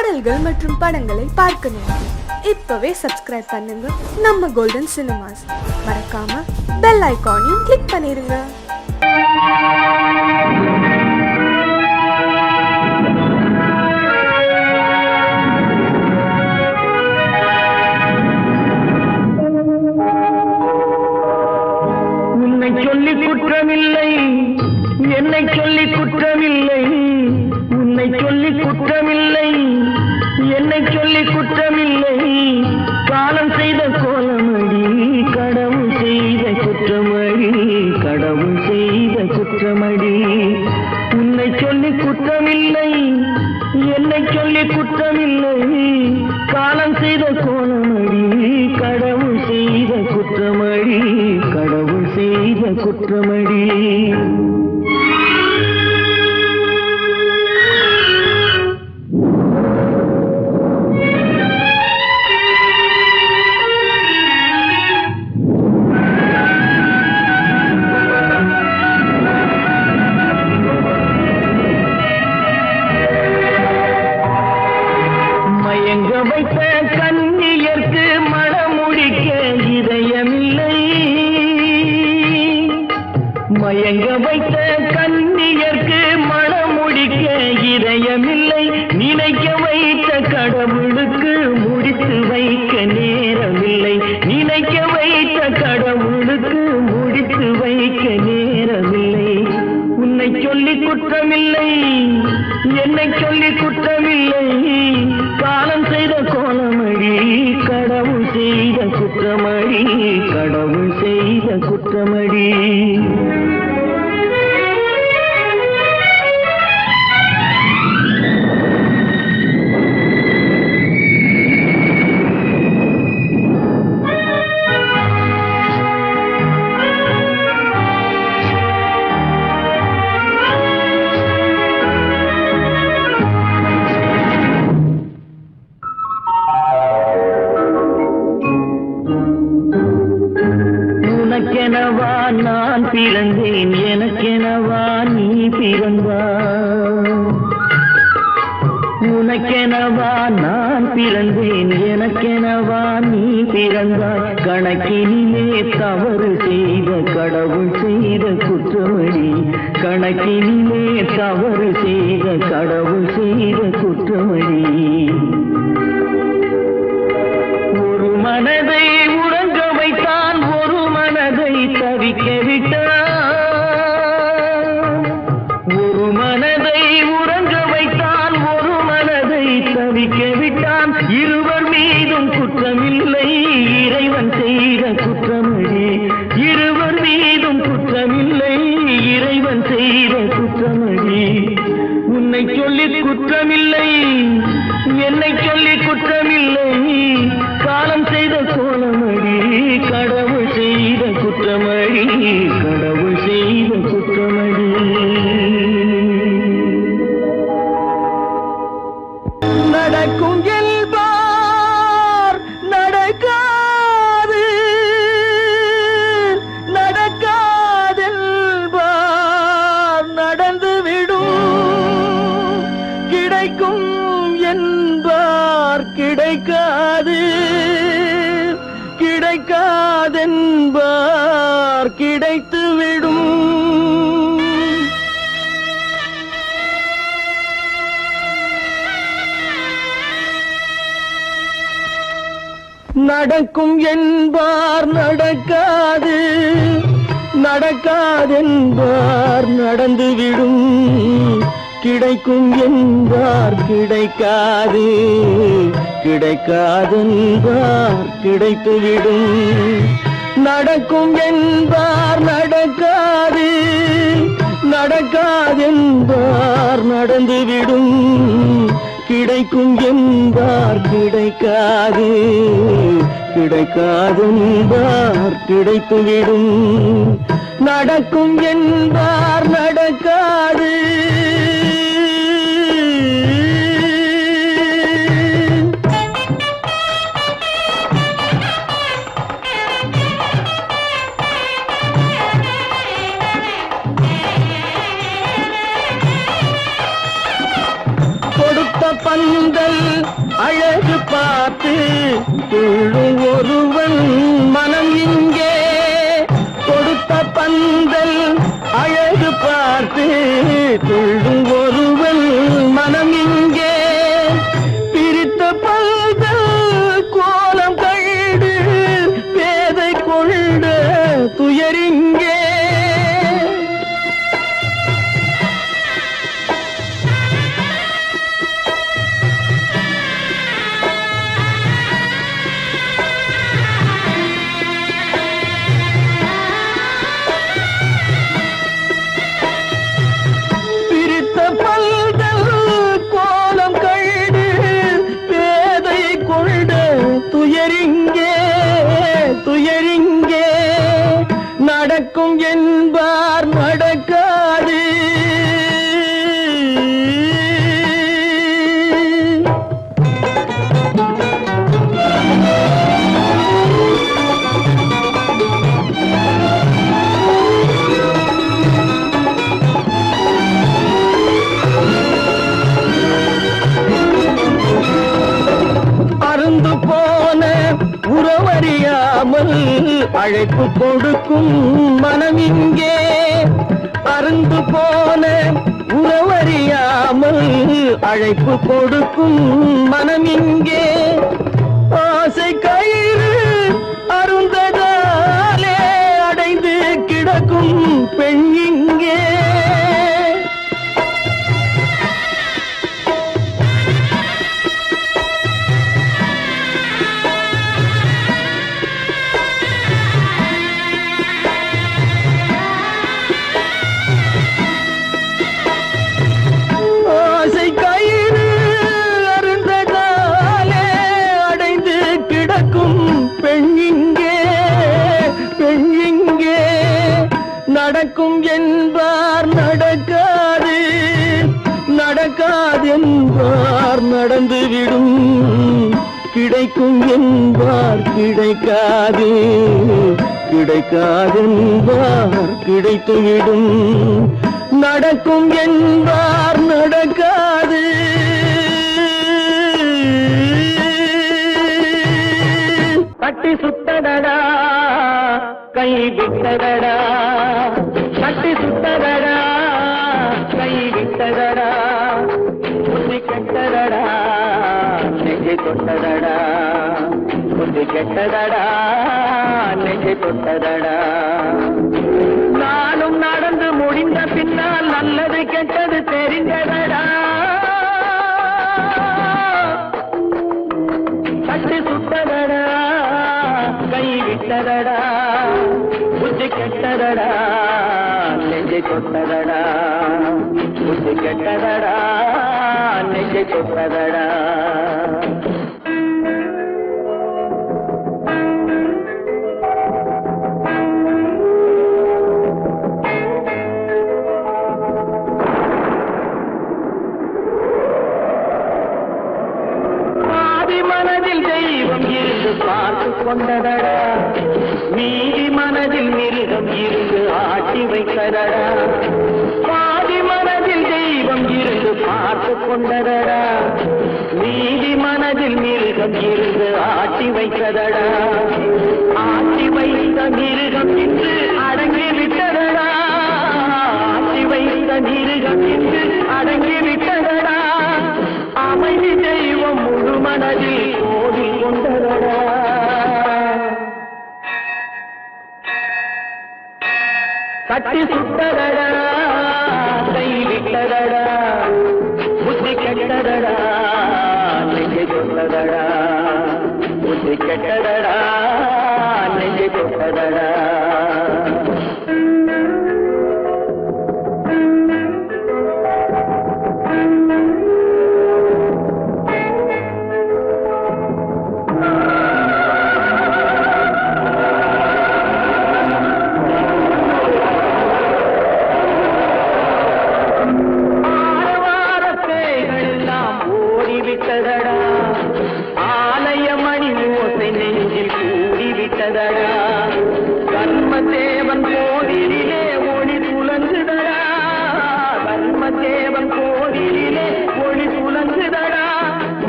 பாடல்கள் மற்றும் படங்களை பார்க்கணும். இப்பவே சப்ஸ்கிரைப் பண்ணுங்க நம்ம கோல்டன் சினிமாஸ். மறக்காம பெல் ஐகானையும் கிளிக் பண்ணிருங்க. உன்னை சொல்லி குற்றமில்லை, என்னை சொல்லி குற்றமில்லை, உன்னை சொல்லி குற்றமில்லை, என்னை சொல்லி குற்றமில்லை, காலம் செய்த கோலமடி, கடவுள் செய்த குற்றமடி, கடவுள் செய்த குற்றமடி. உன்னை சொல்லி குற்றமில்லை, என்னை சொல்லி குற்றமில்லை, காலம் செய்த கோலமடி, கடவுள் செய்த குற்றமடி, கடவுள் செய்த குற்றமடி. மயங்க வைத்த கன்னியர்க்கு மணமுடிக்க இதயமில்லை, மயங்க வைத்த கன்னியர்க்கு மணமுடிக்க இதயமில்லை, நினைக்க வைத்த கடவுளுக்கு முடித்து வைக்க நேரமில்லை, நினைக்க வைத்த கடவுளுக்கு முடித்து வைக்க நேரமில்லை. உன்னை சொல்லி குற்றமில்லை, என்னை சொல்லி குற்றமில்லை, காலம் செய்த கோலமடி, கடவுள் செய்த குற்றமடி, கடவுள் செய்த குற்றமடி. உனக்கெனவா நான் பிறந்தேன், எனக்கெனவா நீ பிறந்தாய், உனக்கெனவா நான் பிறந்தேன், எனக்கெனவா நீ பிறந்தாய், கணக்கினிலே தவறு செய்த கடவுள் செய்த குற்றமடி, கணக்கினிலே தவறு செய்த கடவுள் செய்த குற்றமடி. ஒரு மனதை உறங்க வைத்தான், ஒரு மனதை தவிக்க விட்டான், ஒரு மனதை உறங்க வைத்தான், ஒரு மனதை தவிக்க விட்டான், இருவர் மீதும் குற்றமில்லை, இறைவன் செய்த குற்றமடி, இருவர் மீதும் குற்றமில்லை, இறைவன் செய்த குற்றமடி. உன்னை சொல்லி குற்றமில்லை, என்னை சொல்லி குற்றமில்லை, காலம் செய்த கோலமடி, கடவுள் செய்த குற்றமடி, கடவுள் செய்த குற்றமடி. நடக்கும் என்பார் நடக்காது, நடக்காதென்பார் நடந்துவிடும், கிடைக்கும் என்பார் கிடைக்காது, கிடைக்காதென்பார் கிடைத்துவிடும். நடக்கும் என்பார் நடக்காது, நடக்காதென்பார் நடந்துவிடும், கிடைக்கும் என்பார் கிடைக்காது, கிடைக்காதென்பார் கிடைத்துவிடும். நடக்கும் என்பார் நடக்காது, நடக்காதென்பார் நடந்துவிடும், கிடைக்கும் என்பார் கிடைக்காது, கிடைக்காதென்பார் கிடைத்துவிடும். நடக்கும் என்பார் நடக்காது. பந்த பந்தல் அழகு பார்த்து துள்ளும் ஒருவன் மனம் இங்கே. கொடுத்த பந்தல் அழகு பார்த்து துள்ளும் ஒருவன் மனம் இங்கே. பிரித்த பந்தல் கோலம் கண்டு பேதை கொண்ட துயரிங்கே. துயரிங்கே துயரிங்கே நடக்கும் என்பார் நடக்காது. அருந்து போன உறவறியாமல் அழைப்பு கொடுக்கும் மனம் இங்கே. அருந்து போன உறவறியாமல் அழைப்பு கொடுக்கும் மனம் இங்கே. ஆசை கயிறு அருந்ததாலே அடைந்து கிடக்கும் பெண் இங்கே. நடக்கும் என்பார் நடக்காது, நடக்காது என்பார் நடந்துவிடும். கிடைக்கும் என்பார் கிடைக்காது, கிடைக்காது என்பார் கிடைத்துவிடும். நடக்கும் என்பார் நடக்காது. தட்டி சுட்டதடா கை விட்டதடா, தட்டி சுட்டதடா கை விட்டதடா. புத்தி கெட்டதடா நெஞ்சை தொட்டதடா, புத்தி கெட்டதடா நெஞ்சை தொட்டதடா. நானும் நடந்து முடிந்த பின்னால் நல்லது கெட்டது தெரிந்ததடா. தட்டி சுட்டதடா கை விட்டதடா, புத்தி கெட்டதடா நெஞ்சை தொட்டதடா, புத்தி கெட்டதடா நெஞ்சை தொட்டதடா. மனதில் தெய்வம் இருந்து பார்த்து கொண்டதடா, மீதி மனதில் மிருகம் இருந்து ஆட்டி வைத்ததடா. பாதி மனதில் தெய்வம் இருந்து பார்த்து கொண்டதடா, மீதி மனதில் மிருகம் இருந்து ஆட்டி வைத்ததடா. ஆட்டி வைத்த மிருகம் இன்று அடங்கி விட்டதடா, ஆட்டி வைத்த மிருகம் இன்று அடங்கி விட்டதடா. அமைதி தெய்வம் முழு மனதில் ஓடி கொண்டதடா. கட்டி சுட்டதடா கை விட்டதடா, புத்தி கெட்டதடா நெஞ்சை தொட்டதடா, புத்தி கெட்டதடா நெஞ்சை தொட்டதடா. ஆலயமணி ஓசை நெஞ்சில் கூடிவிட்டதடா, கர்மதேவன் கோவிலிலே ஒளி துலங்குதடா, கர்மதேவன் கோவிலிலே ஒளி துலங்குதடா.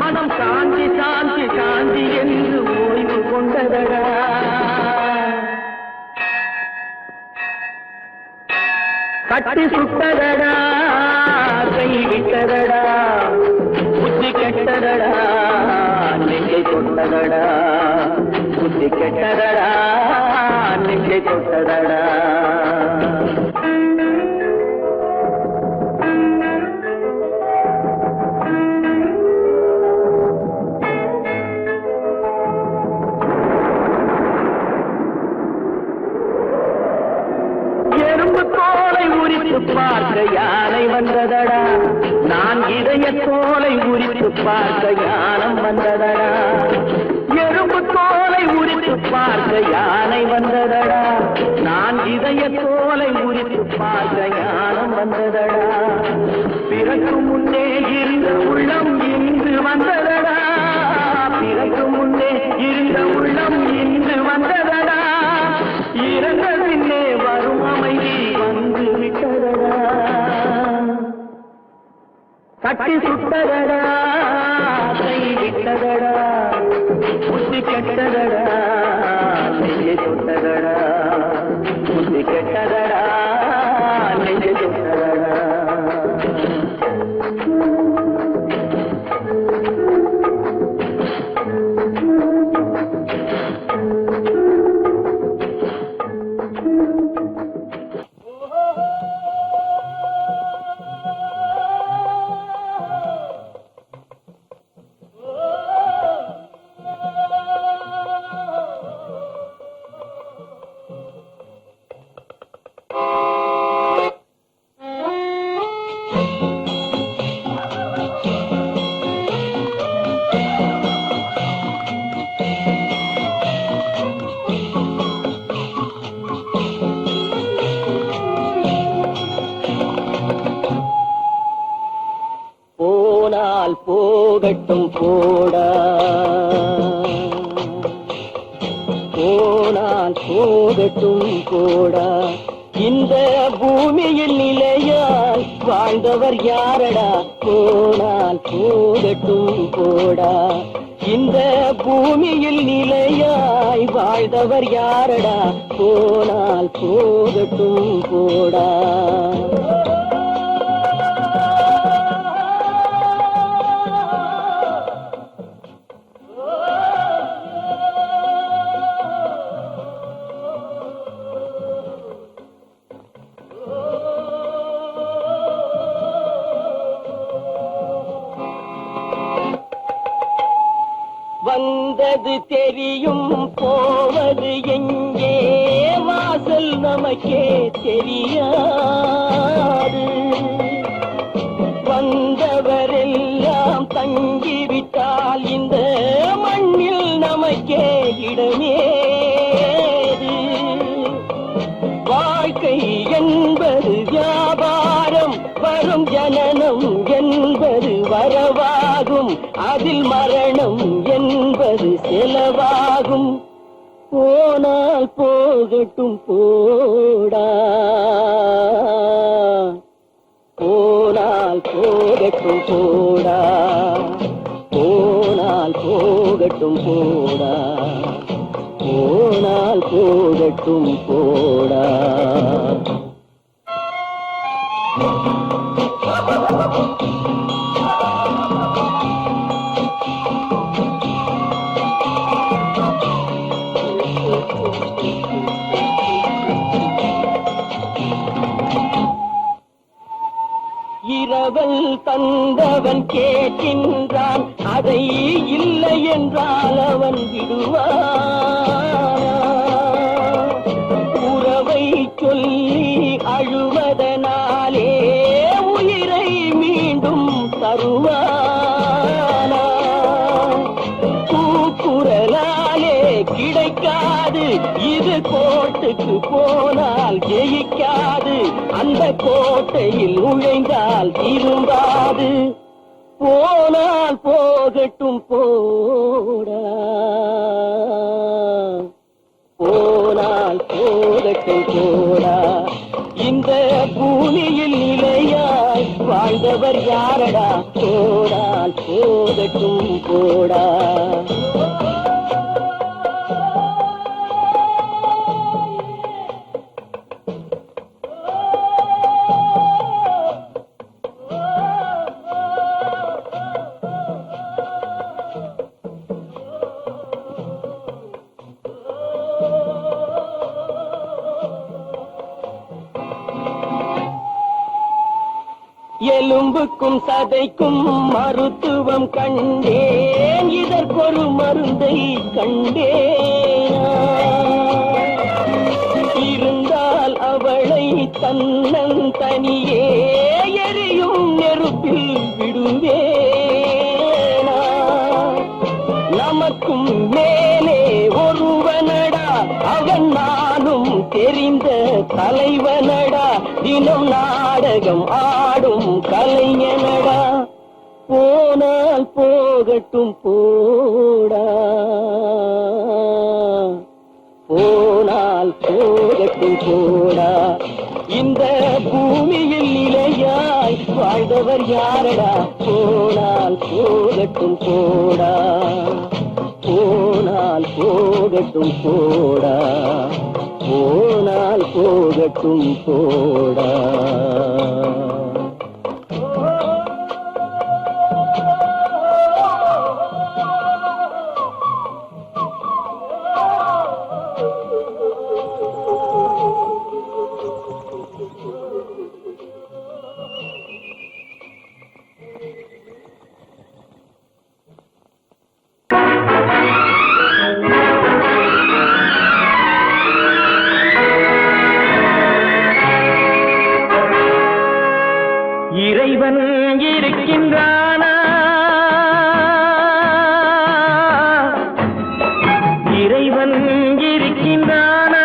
மன தட்டி சுட்டதடா கை விட்டதடா புத்தி கெட்டதடா நெஞ்சை தொட்டதடா புத்தி கெட்டதடா நெஞ்சை தொட்டதடா பார்க்க யானை வந்ததடா நான் இதய தோலை உரித்து பார்க்க யானம் வந்ததடா எறும்பு தோலை உரித்து பார்க்க யானை வந்ததடா நான் இதய தோலை உரித்து பார்க்க யானம் வந்ததடா பிறகு முன்னே இருந்த உள்ளம் இன்று வந்ததடா பிறகு முன்னே இருந்த உள்ளம் இன்று வந்ததடா இறந்த பின்னே வரும் அமைதி வந்து விட்டதடா தட்டி சுட்டதடா கை விட்டதடா புத்தி கெட்டதடா நெஞ்சை தொட்டதடா புத்தி கெட்டதடா நெஞ்சை தொட்டதடா போகட்டும் போடா போனால் போகட்டும் போடா இந்த பூமியில் நிலையாய் வாழ்ந்தவர் யாரடா போனால் போகட்டும் போடா இந்த பூமியில் நிலையாய் வாழ்ந்தவர் யாரடா போனால் போகட்டும் போடா வந்தது தெரியும் போவது எங்கே வாசல் நமக்கே தெரியாது வந்தவரெல்லாம் தங்கிவிட்டால் இந்த மண்ணில் நமக்கே இடமேது வாழ்க்கை என்பது வியாபாரம் வரும் ஜனனம் என்பது வரவாகும் அதில் மரணம் என்பது செலவாகும் போனால் போகட்டும் போடா போனால் போகட்டும் போடா போனால் போகட்டும் போடா போனால் போகட்டும் போடா இரவல் தந்தவன் கேட்கின்றான் அதை இல்லை என்றால் அவன் விடுவான் உறவை சொல்லி அழுவதனாலே உயிரை மீண்டும் தருவானா கூக்குரலாலே கிடைக்காது இது கோட்டுக்கு போனால் ஜெயிக்காது அந்த கோட்டையில் நுழைந்தால் திரும்பாது போனால் போகட்டும் போடா போனால் போகட்டும் போடா இந்த பூமியில் நிலையாய் வாழ்ந்தவர் யாரடா போனால் போகட்டும் போடா எலும்புக்கும் சதைக்கும் மருத்துவம் கண்டேன், இதற்கொரு மருந்தை கண்டேன். இருந்தால் அவளை தன்னன் தனியே எரியும் நெருப்பில் விடுவேனா. நமக்கும் மேலே ஒருவனடா, அவன் நானும் தெரிந்த தலைவனடா, தினம் நாடகம் ஆடும் கலைஞனடா. போனால் போகட்டும் போடா, போனால் போகட்டும் போடா. இந்த பூமியில் நிலையாய் வாழ்ந்தவர் யாரடா. போனால் போகட்டும் போடா, போனால் போகட்டும் போடா, போனால் போகட்டும் போடா. இறைவன் இருக்கின்றானா, இறைவன் இருக்கின்றானா,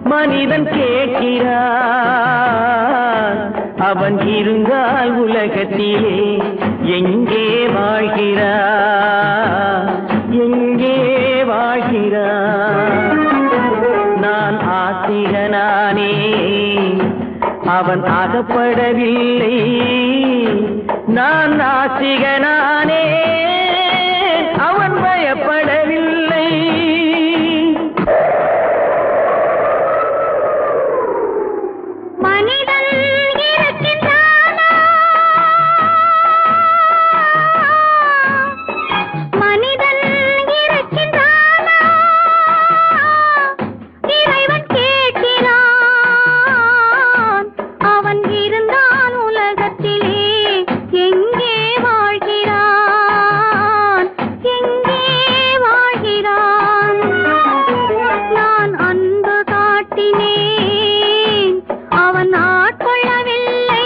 மனிதன் கேட்கிறான். அவன் இருந்தால் உலகத்திலே எங்கே வாழ்கிறான், எங்கே வாழ்கிறான். நான் ஆத்திகனானே, அவன் அகப்படவில்லை. நான் நாசிகனானே, அவன் பயப்படவில்லை. மனிதன் இருக்கின்றானா, மனிதன் இருக்கின்றானா, இறைவன் கேட்கிறான். அவன் இருந்தான் உலகத்திலே எங்கே வாழ்கிறான், எங்கே வாழ்கிறான். நான் அன்பு காட்டினேன், அவன் ஆட்கொள்ளவில்லை.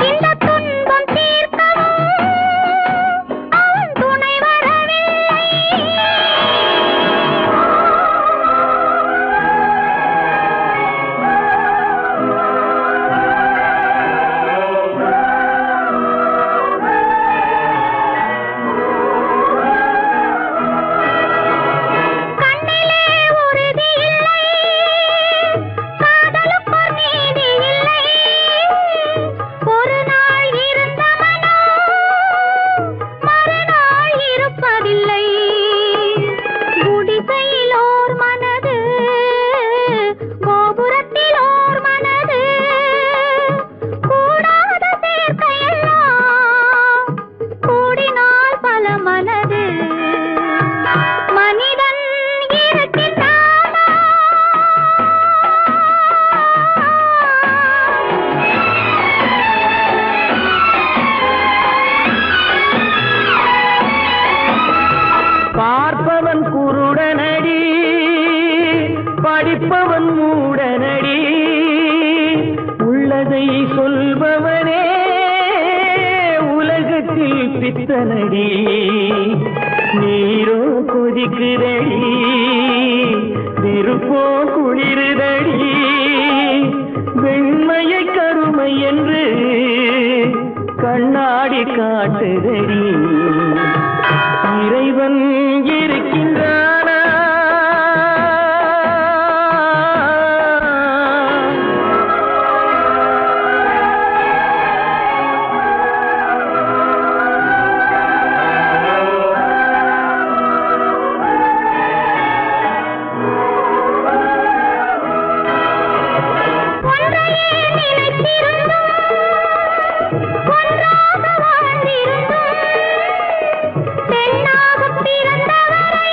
இந்த துன்பம் தீர்க்கவும் அவன் துணை வரவில்லை. கண்ணிலே உறுதி இல்லை, காதலுக்கோர் நீதி இல்லை. ஒரு நாள் இருந்த மனம் மறுநாள் இருப்பதில்லை. குடிசையிலோர் மனது, கோபுரத்திலோர் மனது, கூடாத சேர்க்கையெல்லாம் கூடினால் பல மனது. மனிதன் இருக்கின்றானா, பார்ப்பவன் குருடனடி, படிப்பவன் மூடனடி. உள்ளதை சொல்பவனே உலகத்தில் பித்தனடி. நீரோ கொதிக்குதடி, நெருப்போ குளிருதடி. வெண்மையை கருமை என்று கண்ணாடி காட்டுதடி. இறைவன் இருக்கின்றானா, ஒன்றையே நினைத்திருந்தும் ஒன்றாக வாழ்ந்திருந்தும் பெண்ணாகப் பிறந்தவரை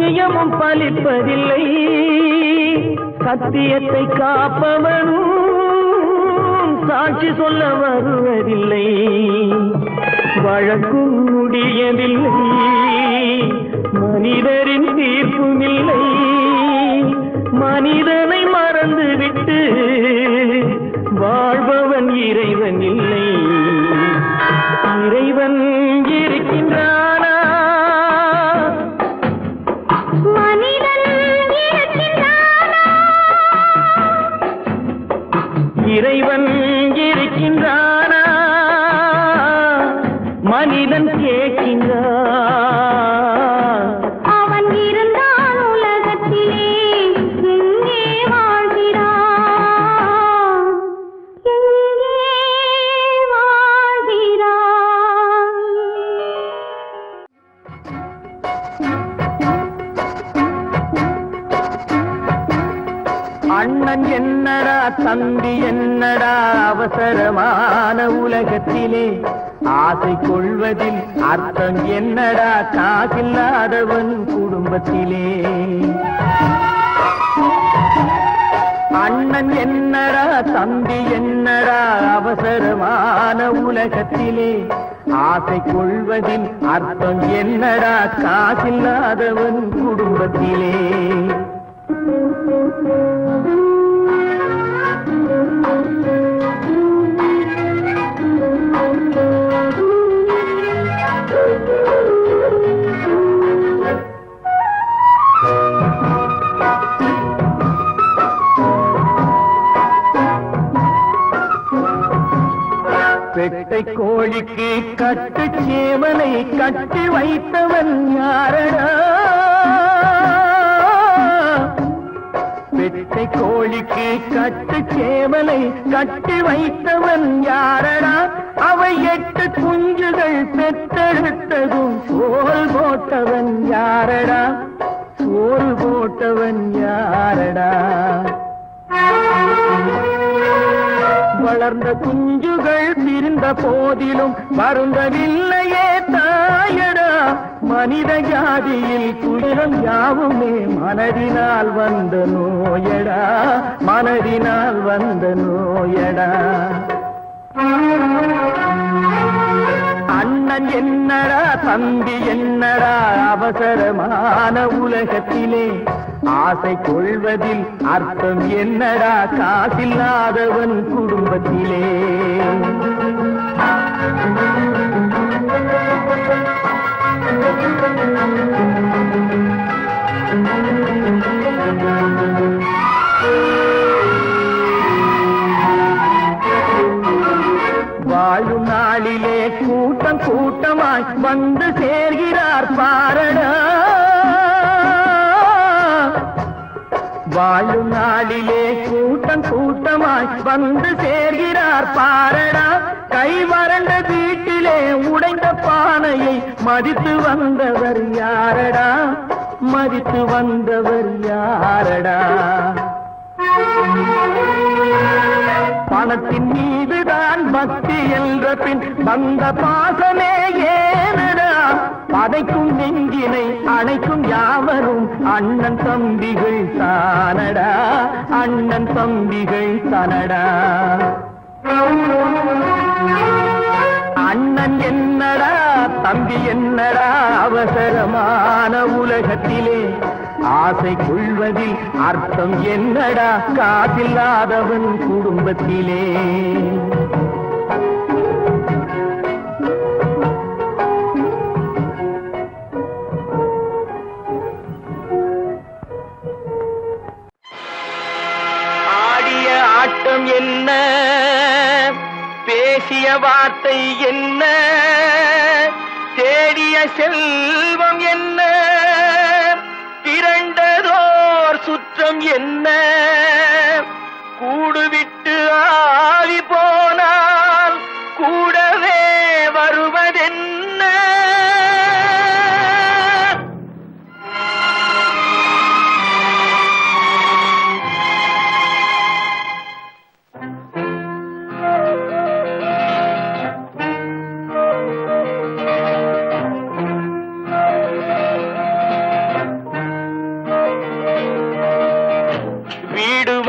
சத்தியமும் பலிப்பதில்லை, சத்தியத்தை காப்பவனும் சாட்சி சொல்ல வருவதில்லை. வழக்கும் முடியவில்லை, மனிதரின் தீர்ப்பும் இல்லை. மனிதனை மறந்துவிட்டு வாழ்பவன் இறைவன் இல்லை. இறைவன் இருக்கின்றானா? மனிதன் இருக்கின்றானா? இறைவன் இருக்கின்றானா? மனிதன் கேட்கின்றான். அவன் இருந்தால் உலகத்திலே எங்கே வாழ்கிறான்? எங்கே வாழ்கிறான்? அண்ணன் என்னடா தம்பி என்னடா அவசரமான உலகத்திலே ஆசை கொள்வதில் அர்த்தம் என்னடா காசில்லாதவன் குடும்பத்திலே. அண்ணன் என்னடா தம்பி என்னடா அவசரமான உலகத்திலே ஆசை கொள்வதில் அர்த்தம் என்னடா காசில்லாதவன் குடும்பத்திலே. பெட்டை கோழிக்கு கட்டு சேவலை கட்டி வைத்தவன் யாரடா? பெட்டை கோழிக்கு கட்டு சேவலை கட்டி வைத்தவன் யாரடா? அவை 8 குஞ்சுகள் பெற்றெடுத்ததும் சோல் போட்டவன் யாரடா? சோல் போட்டவன் யாரடா? வளர்ந்த குஞ்சுகள் பிரிந்த போதிலும் வருந்தவில்லையே தாயடா. மனித ஜாதியில் துயரம் யாவுமே மனதினால் வந்த நோயடா, மனதினால் வந்த நோயடா. அண்ணன் என்னடா தம்பி என்னடா அவசரமான உலகத்திலே ஆசை கொள்வதில் அர்த்தம் என்னடா காசில்லாதவன் குடும்பத்திலே. வாழும் நாளிலே கூட்டம் கூட்டமாய் வந்து சேர்கிறார் பாரடா. வாழும் நாளிலே கூட்டம் கூட்டமாய் வந்து சேர்கிறார் பாரடா. கை வறண்ட வீட்டிலே உடைந்த பானையை மதித்து வந்தவர் யாரடா? மதித்து வந்தவர் யாரடா? பணத்தின் மீதுதான் பக்தி என்ற பின் வந்த பாசமே ஏனடா? பதைக்கும் நெஞ்சினை அணைக்கும் யாவரும் அண்ணன் தம்பிகள் தானடா, அண்ணன் தம்பிகள் தானடா. அண்ணன் என்னடா தம்பி என்னடா அவசரமான உலகத்திலே ஆசை கொள்வதில் அர்த்தம் என்னடா காசில்லாதவன் குடும்பத்திலே. ஆடிய ஆட்டம் என்ன, பேசிய வார்த்தை என்ன, தேடிய செல்வம் என்ன, திரண்டதோர் சுற்றம் என்ன, கூடுவிட்டு ஆவி போனால் கூடவே வருவதென்ன.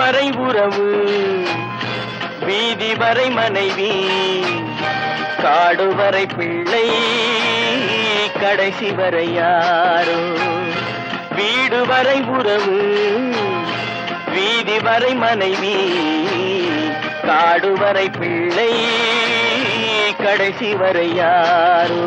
வரை உறவு, வீதி வரை மனைவி, காடு வரை பிள்ளை, கடைசி வரை யாரோ. வீடு வரை உறவு, வீதி வரை மனைவி, காடு வரை பிள்ளை, கடைசி வரை யாரோ.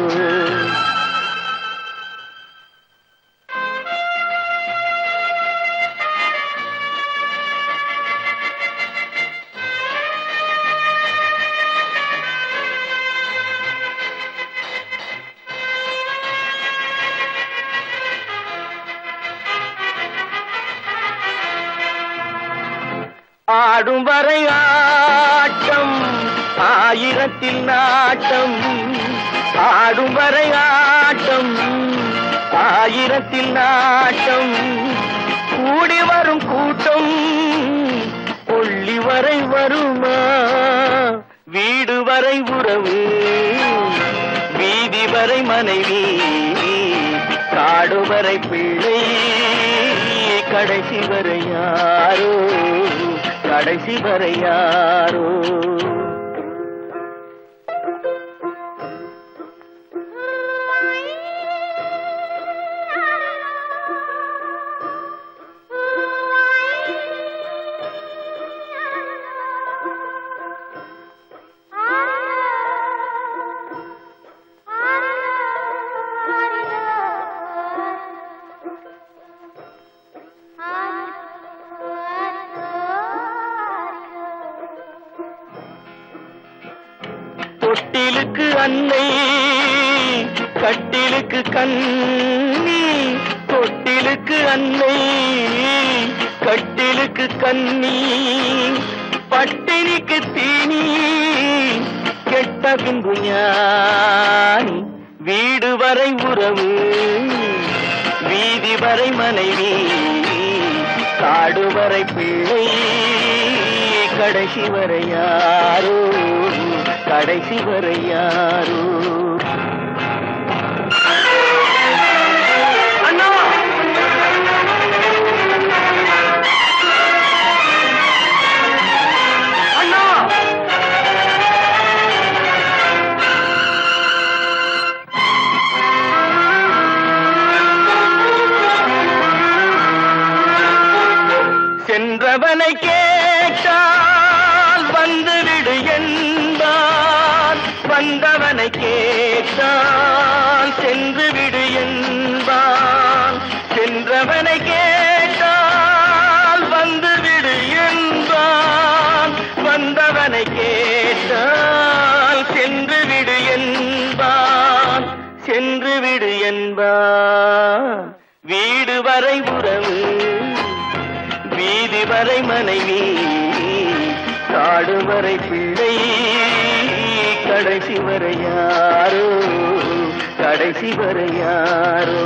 ஆடும் வரை ஆட்டம், ஆயிரத்தில் நாட்டம். ஆடும் வரை ஆட்டம், ஆயிரத்தில் நாட்டம். கூடி வரும் கூட்டம் கொள்ளி வரை வருமா. வீடு வரை உறவு, வீதி வரை மனைவி, காடு வரை பிள்ளை, கடைசி வரை யாரோ, கடைசி வரை யாரோ. தொட்டிலுக்கு அன்னை, கட்டிலுக்கு கண்ணி. தொட்டிலுக்கு அன்னை, கட்டிலுக்கு கண்ணி. பட்டினிக்கு தீனி, கெட்ட பின்பு ஞானி. வீடு வரை உறவு, வீதி வரை மனைவி, காடு வரை பிள்ளை, கடைசி வரை யாரோ, கடைசி வரை யாரோ. அண்ணா, அண்ணா, சென்றவனை கேட்டால் வந்துவிடு என்பான், வந்தவனை கேட்டால் சென்று விடு என்பான். சென்றவனை கேட்டால் வந்துவிடு என்பான், வந்தவனை கேட்டால் சென்று விடு என்பான், சென்று விடு என்பான். வீடு வரை உறவு, வீதி வரை மனைவி, காடு வரை பிள்ளை, கடைசி வரை யாரோ, கடைசி வரை யாரோ.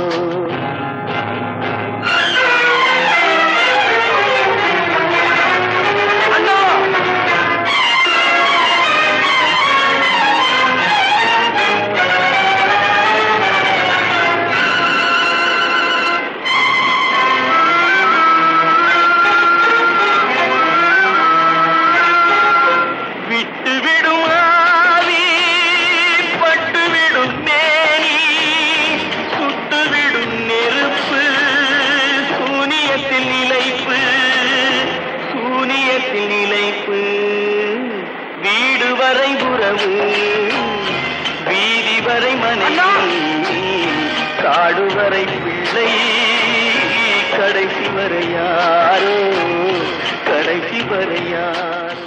வீடு வரை உறவு, வீதி வரை மனைவி, காடு வரை பிள்ளை, கடைசி வரை யாரோ, கடைசி வரை யாரோ.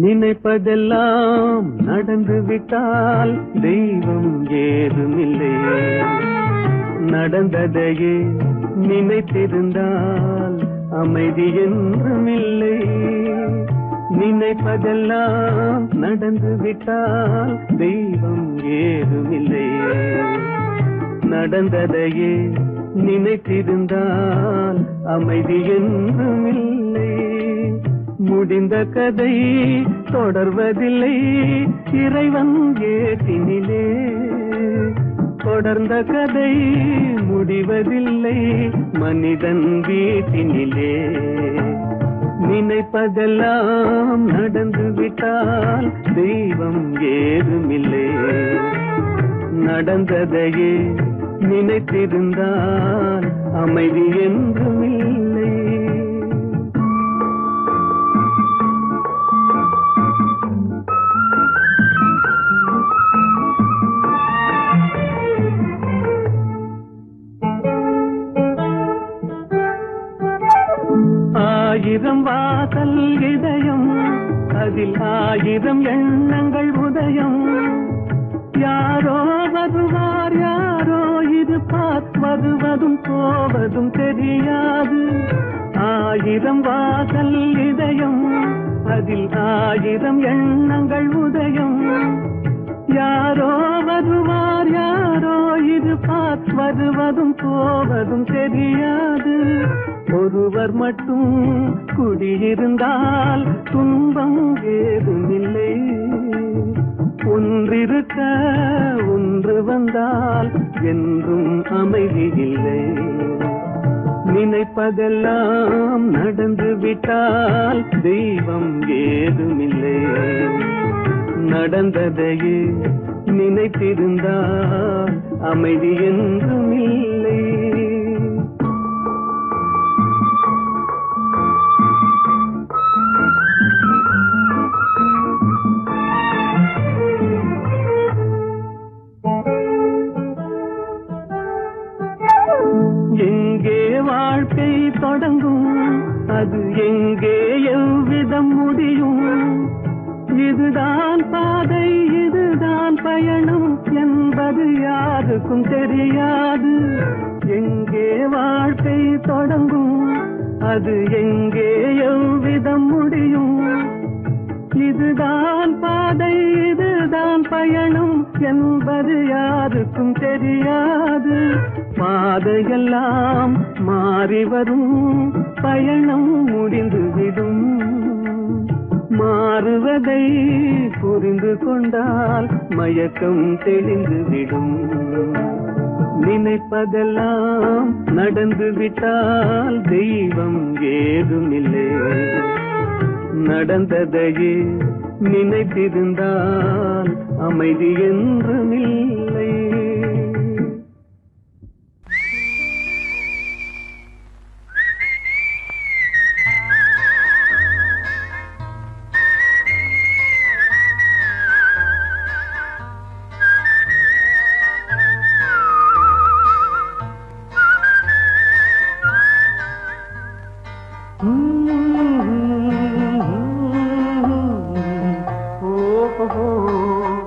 நினைப்பதெல்லாம் நடந்து விட்டால் தெய்வம் ஏதுமில்லை, நடந்ததையே நினைத்திருந்தால் அமைதி என்றுமில்லை. நினைப்பதெல்லாம் நடந்து விட்டால் தெய்வம் ஏதுமில்லை. நடந்ததையே நினைத்திருந்தால் அமைதி என்றும் இல்லை. முடிந்த கதை தொடர்வதில்லை இறைவன் ஏட்டினிலே. தொடர்ந்த கதை முடிவதில்லை மனிதன் வீட்டினிலே. நினைப்பதெல்லாம் நடந்து விட்டால் தெய்வம் ஏதுமில்லை. நடந்ததையே நினைத்திருந்தால் அமைதி என்றும் இல்லை. ஆயிரம் வாசல் இதயம் அதில் ஆயிரம் எண்ணங்கள் உதயம். யாரோ வருவார் யாரோ இருப்பார் வருவதும் போவதும் தெரியாது. ஆயிரம் வாசல் இதயம் அதில் ஆயிரம் எண்ணங்கள் உதயம். யாரோ வருவார் யாரோ இருப்பார் வருவதும் போவதும் தெரியாது. ஒருவர் மட்டும் குடியிருந்தால் துன்பம் ஏதுமில்லை. ஒன்றிருக்க ஒன்று வந்தால் என்றும் அமைதி இல்லை. நினைப்பதெல்லாம் நடந்து விட்டால் தெய்வம் ஏதுமில்லை. நடந்ததையே நினைத்திருந்தால் அமைதி என்றும் இல்லை. எங்கே வாழ்க்கை தொடங்கும் அது எங்கே எவ்விதம் முடியும். இதுதான் பாதை இதுதான் பயணம் என்பது யாருக்கும் தெரியாது. எங்கே வாழ்க்கை தொடங்கும் அது எங்கே எவ்விதம் முடியும். இதுதான் பாதை இதுதான் பயணம் என்பது யாருக்கும் தெரியாது. பாதையெல்லாம் மாறி வரும் பயணம் முடிந்துவிடும். மாறுவதை புரிந்து கொண்டால் மயக்கம் தெளிந்துவிடும். நினைப்பதெல்லாம் நடந்து விட்டால் தெய்வம் ஏதுமில்லை. நடந்ததையே நினைத்திருந்தால் அமைதி என்றும் இல்லை.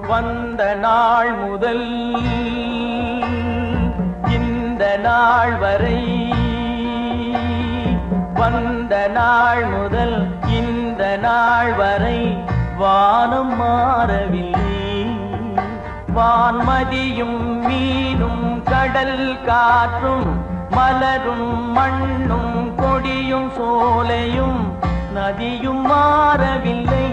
வந்த நாள் முதல் இந்த நாள் வரை வந்த நாள் முதல் இந்த நாள் வரை வானம் மாறவில்லை. வான்மதியும் மீனும் கடல் காற்றும் மலரும் மண்ணும் கொடியும் சோலையும் நதியும் மாறவில்லை.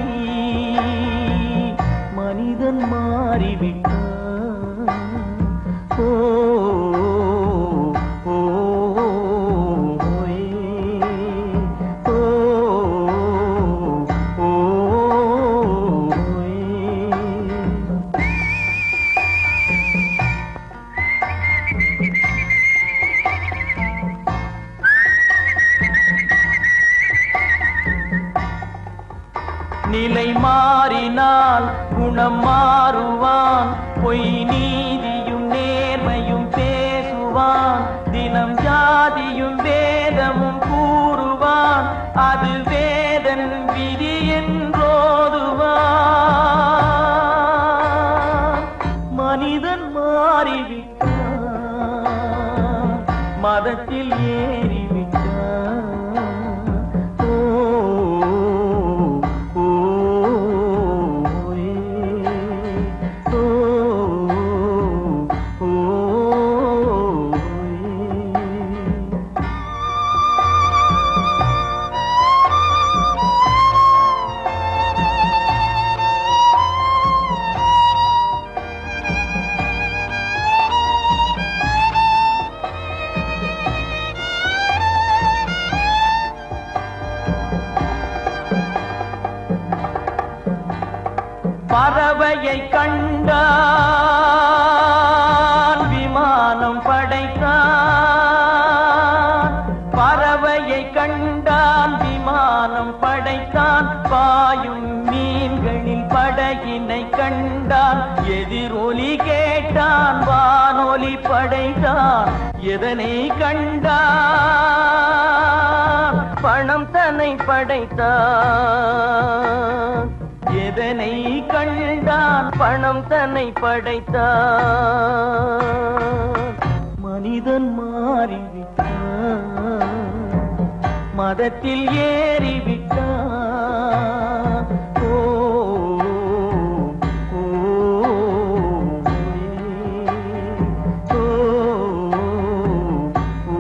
மனிதன் மாறிவிட்டான். ஓ ஓ நிலை மாறினால் குணம் மாறுவான். பொய் நீதியும் நேர்மையும் பேசுவான். தினம் ஜாதியும் வேதமும் கூறுவான். அது வேதன் விதி என்றோதுவான். மனிதன் மாறிவிட்டான். மதத்தில் ஏறிவிட்டான். ஓ ஓ பறவையை கண்டான் விமானம் படைத்தான். பறவையை கண்டான் விமானம் படைத்தான். பாயும் மீன்களில் படகினை கண்டான். எதிரொலி கேட்டான் வானொலி படைத்தான். எதனை கண்டான் பணம் தன்னை படைத்தான். எதனை கண்டான் பணம் தன்னை படைத்தான். மனிதன் மாறிவிட்டான், மதத்தில் ஏறிவிட்டான். ஓ ஓ, ஓ, ஓ,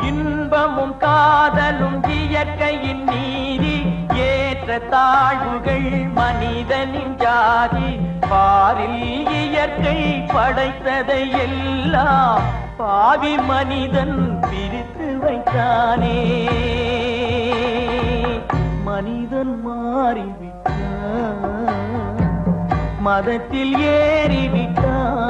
இன்பமும் காதலும் இயற்கையின் நீதி. ஏற்ற தாழ்வுகள் மனிதனின் ஜாதி. பாரில் இயற்கை படைத்ததை எல்லாம் பாவி மனிதன் பிரித்து வைத்தானே. மனிதன் மாறிவிட்டான், மதத்தில் ஏறிவிட்டான்.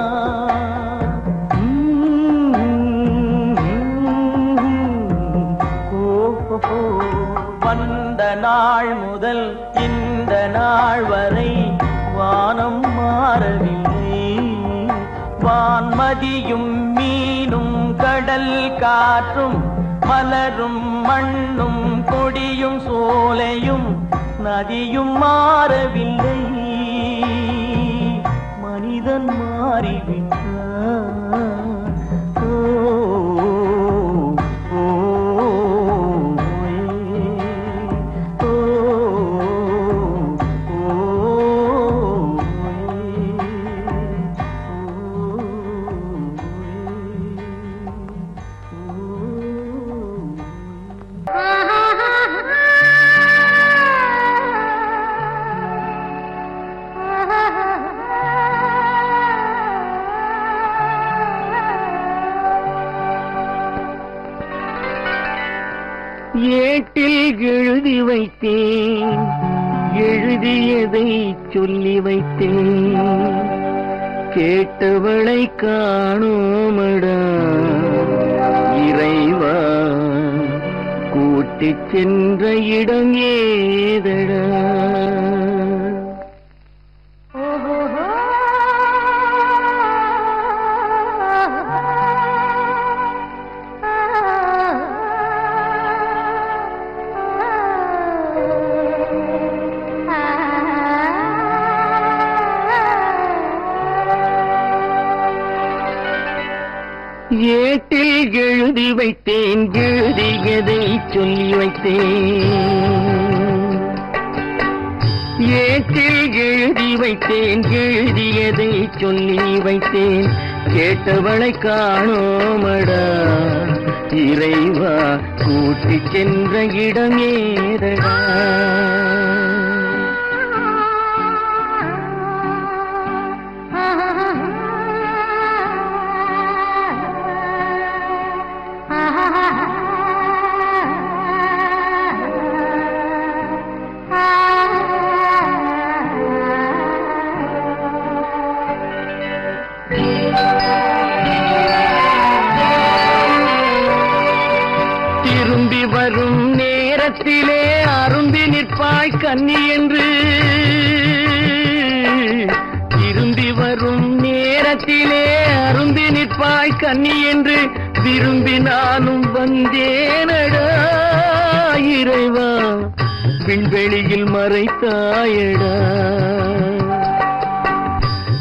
வந்த நாள் முதல் இந்த நாள் வரை வானம் மாறவில்லை. வான்மதியும் மீனும் கடல் காற்றும் மலரும் மண்ணும் கொடியும் சோலையும் நதியும் மாறவில்லை. மனிதன் மாறிவிட்டான். ஏட்டில் எழுதி வைத்தேன், எழுதியதை சொல்லி வைத்தேன். கேட்டவளை காணோமடா இறைவா, கூட்டிச் சென்ற இடம் ஏதடா. ஏட்டில் எழுதி வைத்தேன், எழுதியதை சொல்லி வைத்தேன். ஏட்டில் எழுதி வைத்தேன், எழுதியதை சொல்லி வைத்தேன். கேட்டவளை காணோமடா இறைவா, கூட்டிச் சென்ற இடம் ஏதடா. திரும்பி வரும் நேரத்திலே அரும்பி நிற்பாய் கன்னி என்று. திரும்பி வரும் நேரத்திலே அரும்பி நிற்பாய் கன்னி என்று விரும்பி நானும் வந்தேனடா இறைவா, விண்வெளியில் மறைத்தாயடா.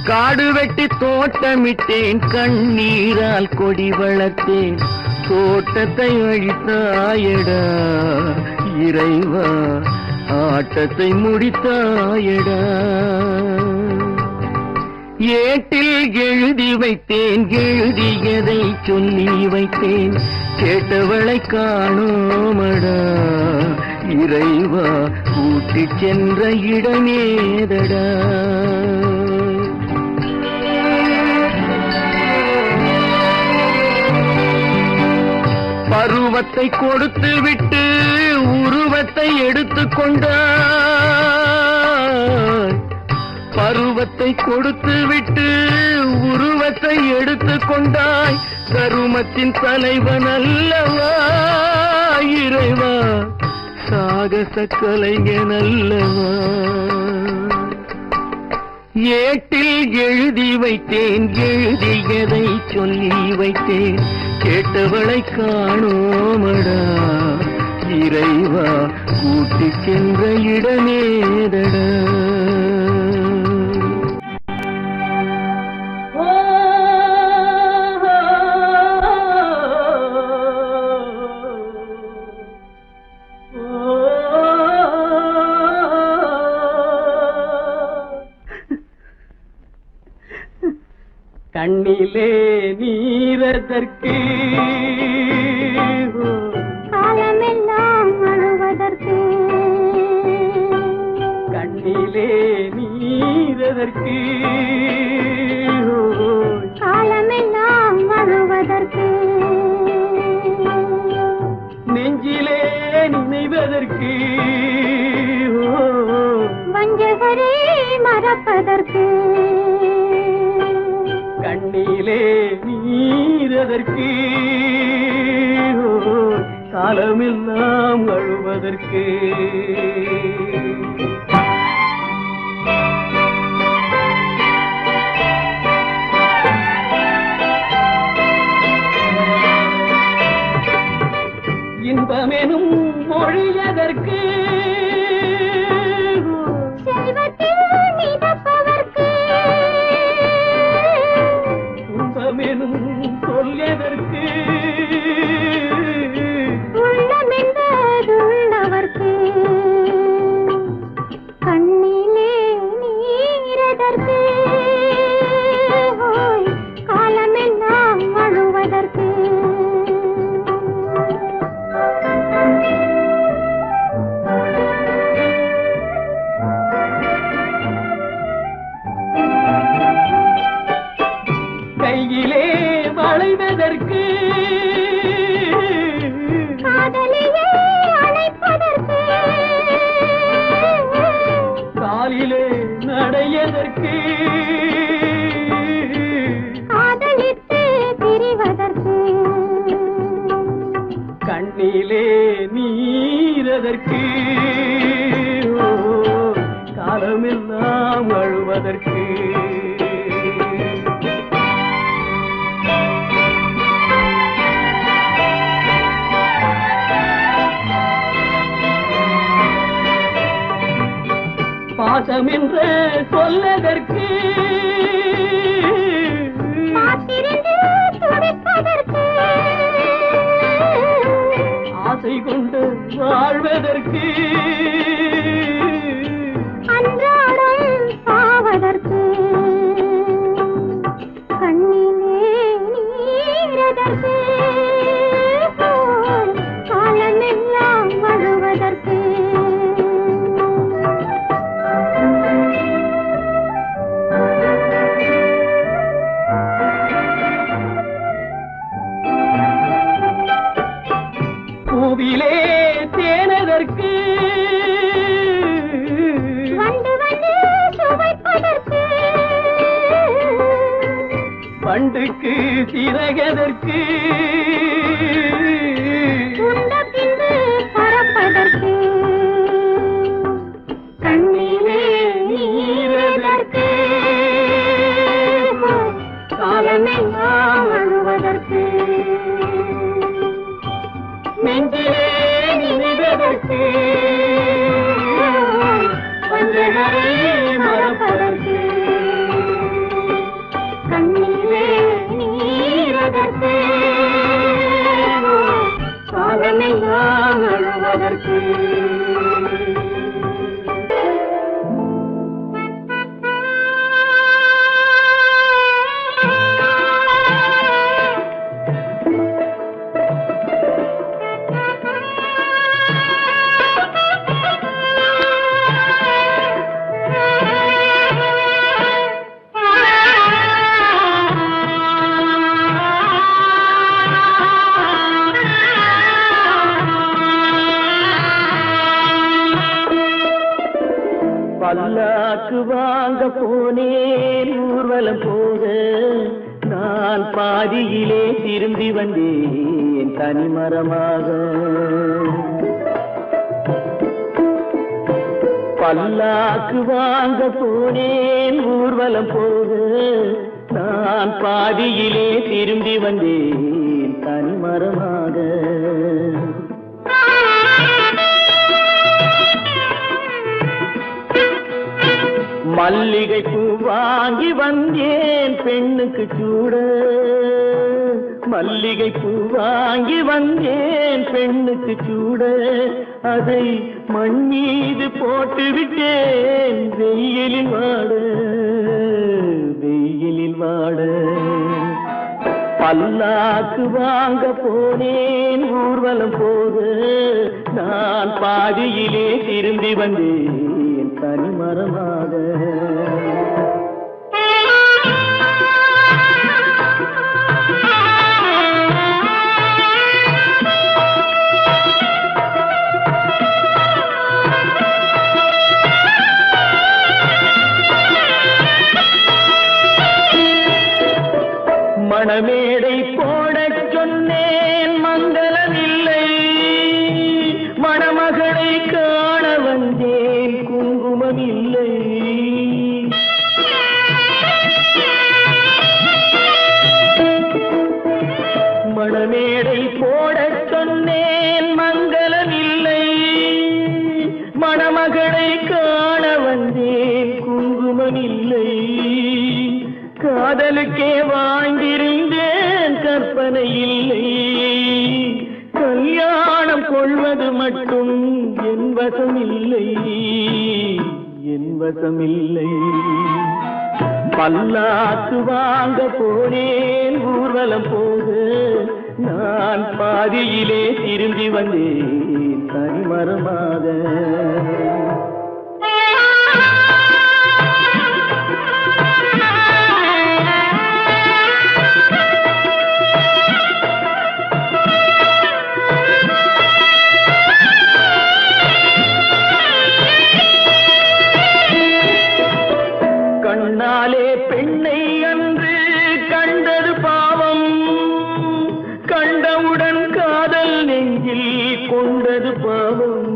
காடு வெட்டி தோட்டமிட்டேன், கண்ணீரால் கொடி வளர்த்தேன். தோட்டத்தை அழித்தாயடா இறைவா, ஆட்டத்தை முடித்தாயடா. ஏட்டில் எழுதி வைத்தேன், எழுதியதை சொல்லி வைத்தேன். கேட்டவளை காணோமடா இறைவா கூட்டிச் சென்ற இடமேதடா. பருவத்தை கொடுத்து விட்டு உருவத்தை எடுத்துக் கொண்டாய். பருவத்தை கொடுத்து விட்டு உருவத்தை எடுத்துக் கொண்டாய். கருமத்தின் தலைவன் அல்லவா இறைவா, சாகச கலைஞன் அல்லவா. ஏட்டில் எழுதி வைத்தேன், எழுதியதை சொல்லி வைத்தேன். கேட்டவளை காணோமடா இறைவா, கூட்டிச் சென்ற இடமேதடா. கண்ணிலே நீரதற்கு, காலமெல்லாம் அழுவதற்கு. கண்ணிலே நீரதற்கு, காலமெல்லாம் அழுவதற்கு. நெஞ்சிலே நினைவதற்கு, வஞ்சகரே மறப்பதற்கு. கண்ணிலே நீரதற்கு, காலமெல்லாம் அழுவதற்கு. இன்பமெனும் மொழியதற்கு, செல்வத்தில் மிதப்பதற்கு. துன்பமெனும் சொல்லியதற்கு, உள்ளமென்பதுள்ளவர்க்கு. கண்ணிலே நீரதற்கு, காலமெல்லாம் அழுவதற்கு. கையிலே வளைவதற்கு, காதலியே அழைப்பதற்கு. காலிலே நடையதற்கு, காதலித்து பிரிவதற்கு. கண்ணிலே நீரதற்கு, காலமெல்லாம் அழுவதற்கு. பாசம் என்று சொல்லதற்கு, காத்திருந்து துடிப்பதற்கு. ஆசை கொண்டு வாழ்வதற்கு, அன்றாடம் சாவதற்கு. கண்ணிலே நீரதற்கு, காலமெல்லாம் அழுவதற்கு. பூவிலே தேனதற்கு, வந்து வந்து சுவைப்பதற்கு. பண்டுக்கு சிறகதற்கு, உண்ட பின்பு பறப்பதற்கு. கண்ணிலே நீரதற்கு, காலமெல்லாம் அழுவதற்கு. நெஞ்சிலே நினைவதற்கு, வஞ்சகரை மறப்பதற்கு. கண்ணிலே நீரதற்கு, காலமெல்லாம் அழுவதற்கு. பல்லாக்கு வாங்க போனேன் ஊர்வலம் போக நான் பாதியிலே திரும்பி வந்தேன் தனிமரமாக. பல்லாக்கு வாங்க போனேன் ஊர்வலம் போக நான் பாதியிலே திரும்பி வந்தேன் தனிமரமாக. மல்லிகை பூ வாங்கி வந்தேன் பெண்ணுக்கு சூட, மல்லிகை பூ வாங்கி வந்தேன் பெண்ணுக்கு சூட, அதை மண் மீது போட்டு விட்டேன் வெயிலில் வாட, வெயிலில் வாட. பல்லாக்கு வாங்க போனேன் ஊர்வலம் போக நான் பாதியிலே திரும்பி வந்தேன் தனிமரமாக. மணமேடை போடச் சொன்னேன் மங்களமில்லை, மணமகளை காண வந்தேன் குங்குமமில்லை. மணமேடை போடச் சொன்னேன் மங்களமில்லை, மணமகளை காண வந்தேன் குங்குமமில்லை. காதலுக்கே வாழ்ந்திருந்தேன் கற்பனை இல்லை, கல்யாணம் கொள்வது மட்டும் என் வசமில்லை, என் வசமில்லை. பல்லாக்கு வாங்க போனேன் ஊர்வலம் போக நான் பாதியிலே திரும்பி வந்தேன் தனிமரமாக. கண்ணாலே பெண்ணை அன்று கண்டது பாவம், கண்டவுடன் காதல் நெஞ்சில் கொண்டது பாவம்.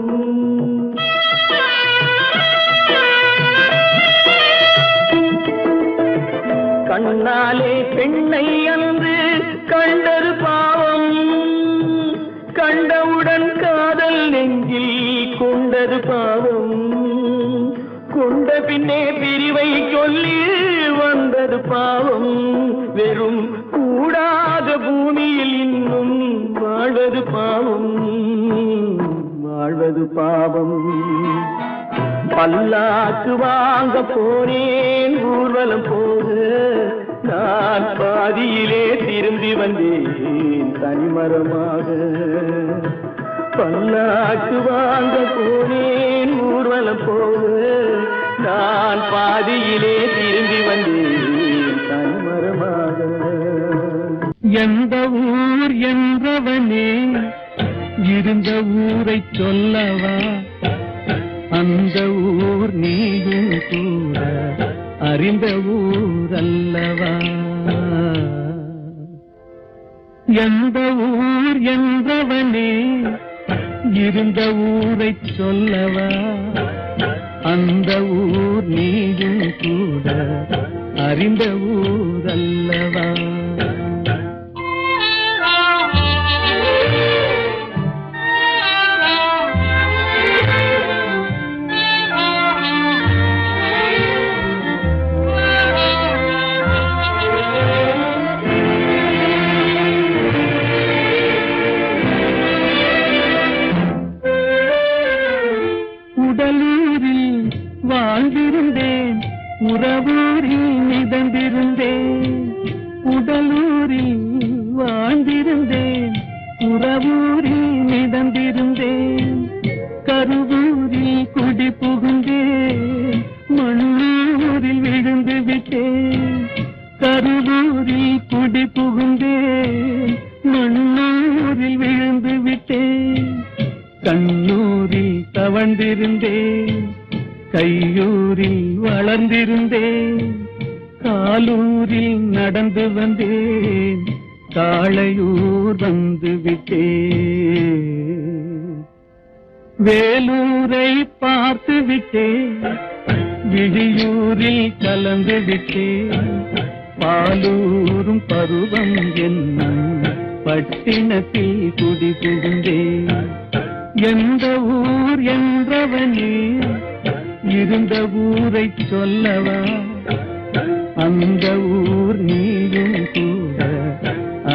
கண்ணாலே பெண்ணை அன்று கண்டது பாவம், கண்டவுடன் காதல் நெஞ்சில் கொண்டது பாவம். கொண்ட பின்னே பிரிவை சொல்லி வந்தது பாவம், வெறும் கூடாத பூமியில் இன்னும் வாழ்வது பாவம், வாழ்வது பாவம். பல்லாக்கு வாங்க போனேன் ஊர்வலம் போக நான் பாதியிலே திரும்பி வந்தேன் தனிமரமாக. பல்லாக்கு வாங்க போனேன் ஊர்வலம் போக நான் பாதியிலே திரும்பி வந்தேன் தனிமரமாக. எந்த ஊர் என்றவனே இருந்த ஊரை சொல்லவா, அந்த ஊர் நீயும் கூட அறிந்த ஊர் அல்லவா. எந்த ஊர் என்றவனே இருந்த ஊரை சொல்லவா, அந்த ஊர் நீயும் கூட அறிந்த ஊர் அல்லவா. உடலூரில் வாழ்ந்திருந்தேன், உறவூரில் மிதந்திருந்தேன். உடலூரில் வாழ்ந்திருந்தேன், உறவூரில் மிதந்திருந்தேன். கருவூரில் குடி புகுந்தேன், மண்ணூரில் விழுந்து விட்டேன். கருவூரில் குடி புகுந்தேன், மண்ணூரில் விழுந்து விட்டேன். கண்ணூரில் தவழ்ந்திருந்தேன், கையூரில் வளர்ந்திருந்தேன், காலூரில் நடந்து வந்தேன், காளையூர் வந்து விட்டேன். வேலூரை பார்த்து விட்டேன், விழியூரில் கலந்து விட்டேன், பாலூரும் பருவம் என்னும் பட்டினத்தில் குடி புகுந்தேன். எந்த ஊர் என்றவனே இருந்த ஊரை சொல்லவா, அந்த ஊர் நீயும் கூட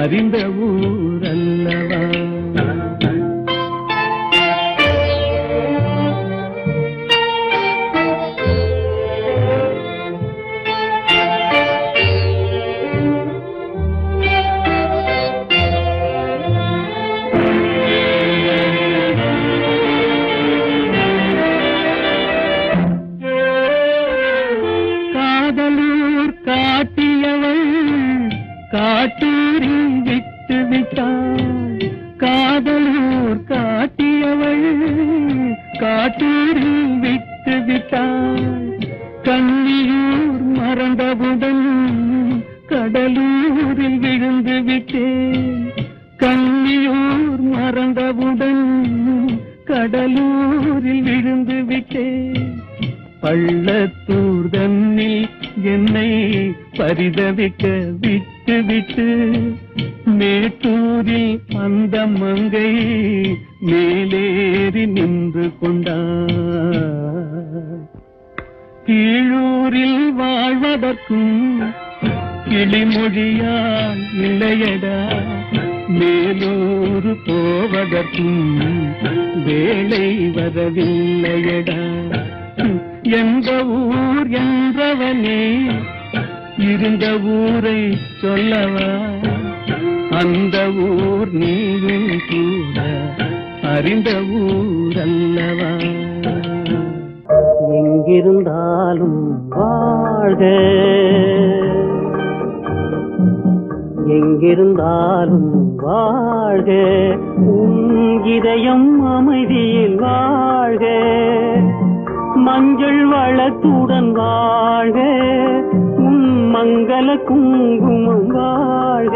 அறிந்த ஊர் அல்லவா. காதலூர் காட்டியவள் காட்டூரில் விட்டு விட்டாள், காதலூர் காட்டியவள் காட்டூரில் விட்டு விட்டாள். கண்ணியூர் மறந்தவுடன் கடலூரில் விழுந்து விட்டேன், கண்ணியூர் மறந்தவுடன் கடலூரில் விழுந்து விட்டேன். பள்ளத்தூர் தன்னில் என்னை பரிதவிக்க விட்டு விட்டு மேட்டூரில் அந்த மங்கை மேலேறி நின்று கொண்டார். கீழூரில் வாழ்வதற்கும் கிளிமொழியால் இல்லையடா, மேலூர் போவதற்கும் வேலை வரவில்லையடா. எந்த ஊர் என்றவனே இருந்த ஊரை சொல்லவா, அந்த ஊர் நீயும் கூட அறிந்த ஊர் அல்லவா. எங்கிருந்தாலும் வாழ்க, எங்கிருந்தாலும் வாழ்க, உன் இதயம் அமைதியில் வாழ்க, மஞ்சள் வளத்துடன் வாழ்க, உன் மங்கள குங்குமம் வாழ்க.